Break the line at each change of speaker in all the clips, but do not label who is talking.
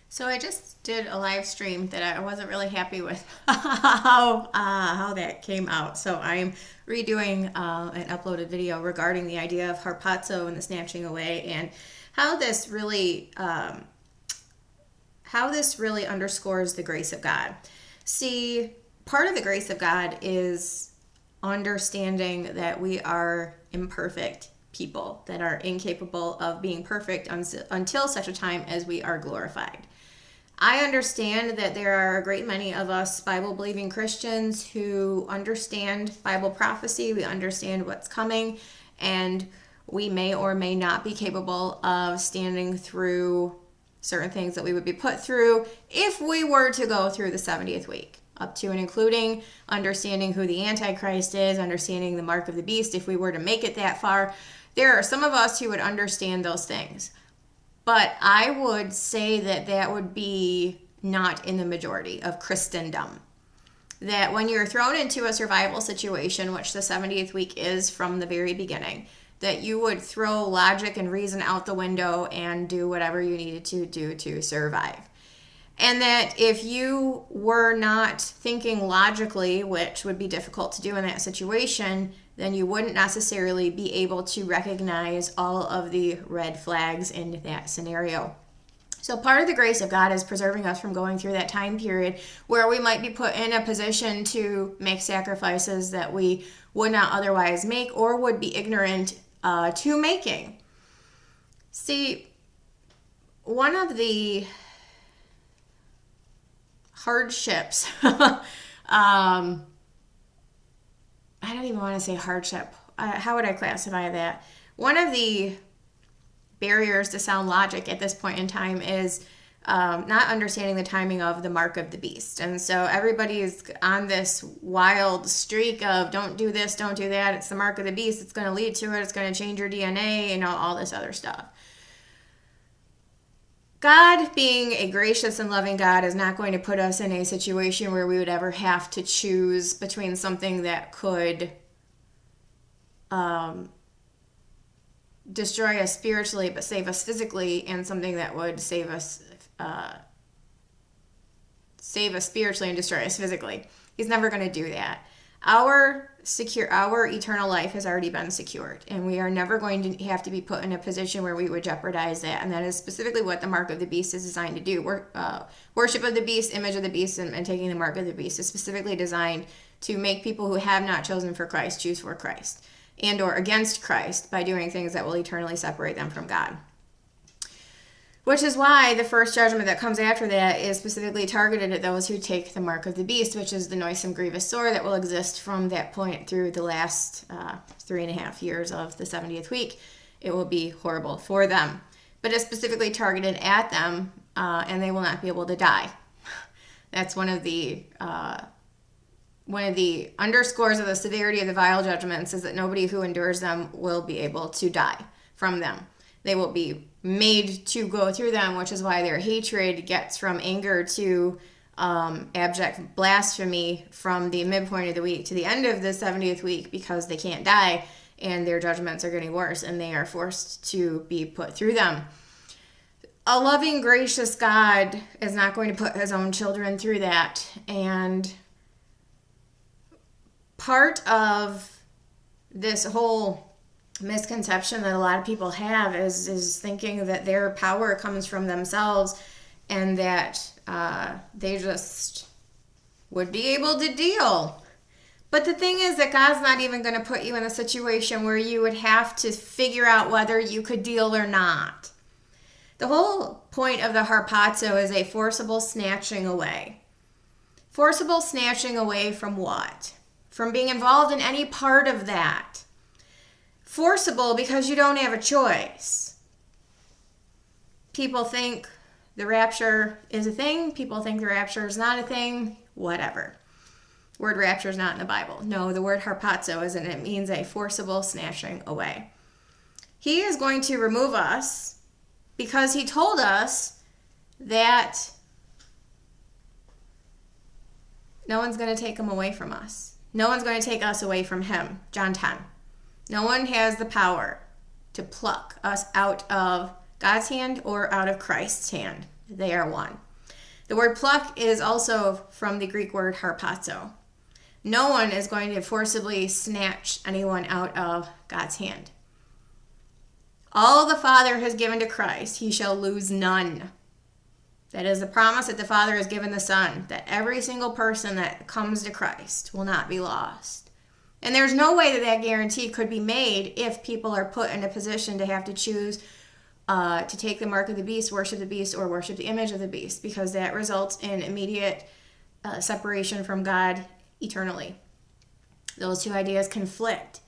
So I just did a live stream that I wasn't really happy with how that came out. So I'm redoing an uploaded video regarding the idea of harpazo and the snatching away, and how this really underscores the grace of God. See, part of the grace of God is understanding that we are imperfect people that are incapable of being perfect until such a time as we are glorified. I understand that there are a great many of us Bible-believing Christians who understand Bible prophecy, we understand what's coming, and we may or may not be capable of standing through certain things that we would be put through if we were to go through the 70th week, up to and including understanding who the Antichrist is, understanding the mark of the beast. If we were to make it that far, there are some of us who would understand those things. But I would say that that would be not in the majority of Christendom. That when you're thrown into a survival situation, which the 70th week is from the very beginning, that you would throw logic and reason out the window and do whatever you needed to do to survive. And that if you were not thinking logically, which would be difficult to do in that situation, then you wouldn't necessarily be able to recognize all of the red flags in that scenario. So part of the grace of God is preserving us from going through that time period where we might be put in a position to make sacrifices that we would not otherwise make or would be ignorant to making. See, one of the hardships, I don't even want to say hardship. How would I classify that? One of the barriers to sound logic at this point in time is not understanding the timing of the mark of the beast. And so everybody is on this wild streak of don't do this, don't do that. It's the mark of the beast. It's going to lead to it. It's going to change your DNA and all this other stuff. God, being a gracious and loving God, is not going to put us in a situation where we would ever have to choose between something that could destroy us spiritually but save us physically, and something that would save us spiritually and destroy us physically. He's never going to do that. Our eternal life has already been secured, and we are never going to have to be put in a position where we would jeopardize that. And that is specifically what the mark of the beast is designed to do. Worship of the beast, image of the beast, and taking the mark of the beast is specifically designed to make people who have not chosen for Christ choose for Christ and or against Christ by doing things that will eternally separate them from God. Which is why the first judgment that comes after that is specifically targeted at those who take the mark of the beast, which is the noisome, grievous sore that will exist from that point through the last 3.5 years of the 70th week. It will be horrible for them. But it's specifically targeted at them, and they will not be able to die. That's one of the underscores of the severity of the vial judgments, is that nobody who endures them will be able to die from them. They will be made to go through them, which is why their hatred gets from anger to abject blasphemy from the midpoint of the week to the end of the 70th week, because they can't die and their judgments are getting worse and they are forced to be put through them. A loving, gracious God is not going to put his own children through that. And part of this whole misconception that a lot of people have is thinking that their power comes from themselves and that they just would be able to deal. But the thing is that God's not even going to put you in a situation where you would have to figure out whether you could deal or not. The whole point of the harpazo is a forcible snatching away. Forcible snatching away from what? From being involved in any part of that. Forcible because you don't have a choice. People think the rapture is a thing. People think the rapture is not a thing. Whatever. Word rapture is not in the Bible. No, the word harpazo is, and it means a forcible snatching away. He is going to remove us because he told us that no one's going to take him away from us. No one's going to take us away from him. John 10. No one has the power to pluck us out of God's hand or out of Christ's hand. They are one. The word pluck is also from the Greek word harpazo. No one is going to forcibly snatch anyone out of God's hand. All the Father has given to Christ, he shall lose none. That is the promise that the Father has given the Son, that every single person that comes to Christ will not be lost. And there's no way that that guarantee could be made if people are put in a position to have to choose to take the mark of the beast, worship the beast, or worship the image of the beast, because that results in immediate separation from God eternally. Those two ideas conflict.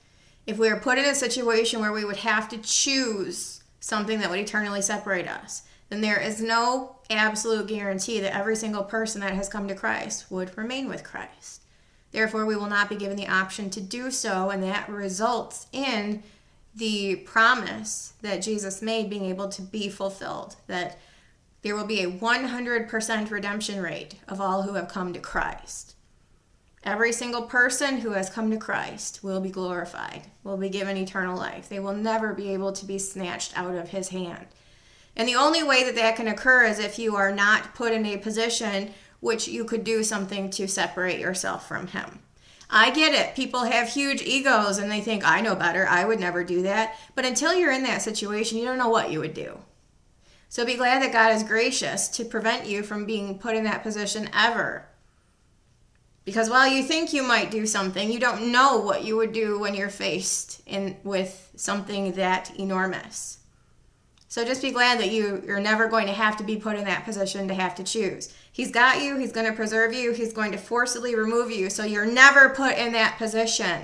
If we are put in a situation where we would have to choose something that would eternally separate us, then there is no absolute guarantee that every single person that has come to Christ would remain with Christ. Therefore, we will not be given the option to do so, and that results in the promise that Jesus made being able to be fulfilled, that there will be a 100% redemption rate of all who have come to Christ. Every single person who has come to Christ will be glorified, will be given eternal life. They will never be able to be snatched out of his hand. And the only way that that can occur is if you are not put in a position which you could do something to separate yourself from him. I get it. People have huge egos and they think, I know better. I would never do that. But until you're in that situation, you don't know what you would do. So be glad that God is gracious to prevent you from being put in that position ever. Because while you think you might do something, you don't know what you would do when you're faced with something that enormous. So just be glad that you're never going to have to be put in that position to have to choose. He's got you. He's going to preserve you. He's going to forcibly remove you. So you're never put in that position.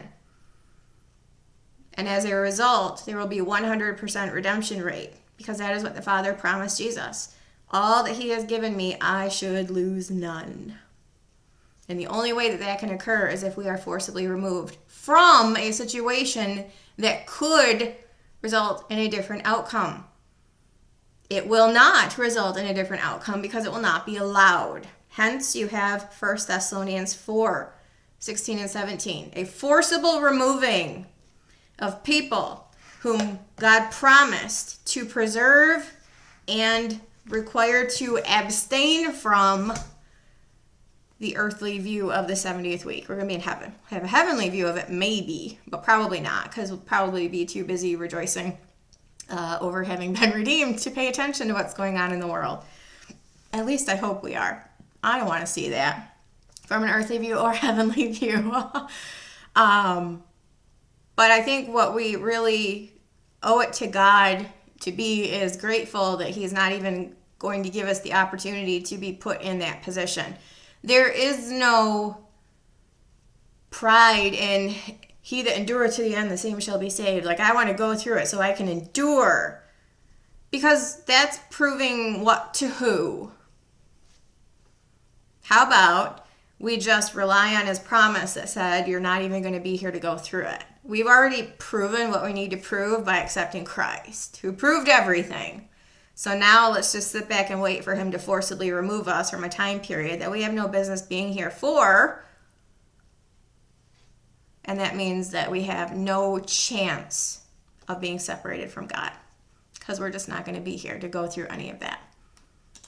And as a result, there will be 100% redemption rate, because that is what the Father promised Jesus. All that he has given me, I should lose none. And the only way that that can occur is if we are forcibly removed from a situation that could result in a different outcome. It will not result in a different outcome because it will not be allowed. Hence, you have 1 Thessalonians 4, 16 and 17. A forcible removing of people whom God promised to preserve and required to abstain from the earthly view of the 70th week. We're going to be in heaven. Have a heavenly view of it, maybe, but probably not, because we'll probably be too busy rejoicing over having been redeemed to pay attention to what's going on in the world. At least I hope we are. I don't want to see that from an earthly view or heavenly view. But I think what we really owe it to God to be is grateful that he's not even going to give us the opportunity to be put in that position. There is no pride in he that endureth to the end, the same shall be saved. Like, I want to go through it so I can endure. Because that's proving what to who? How about we just rely on his promise that said you're not even going to be here to go through it? We've already proven what we need to prove by accepting Christ, who proved everything. So now let's just sit back and wait for him to forcibly remove us from a time period that we have no business being here for. And that means that we have no chance of being separated from God, because we're just not going to be here to go through any of that.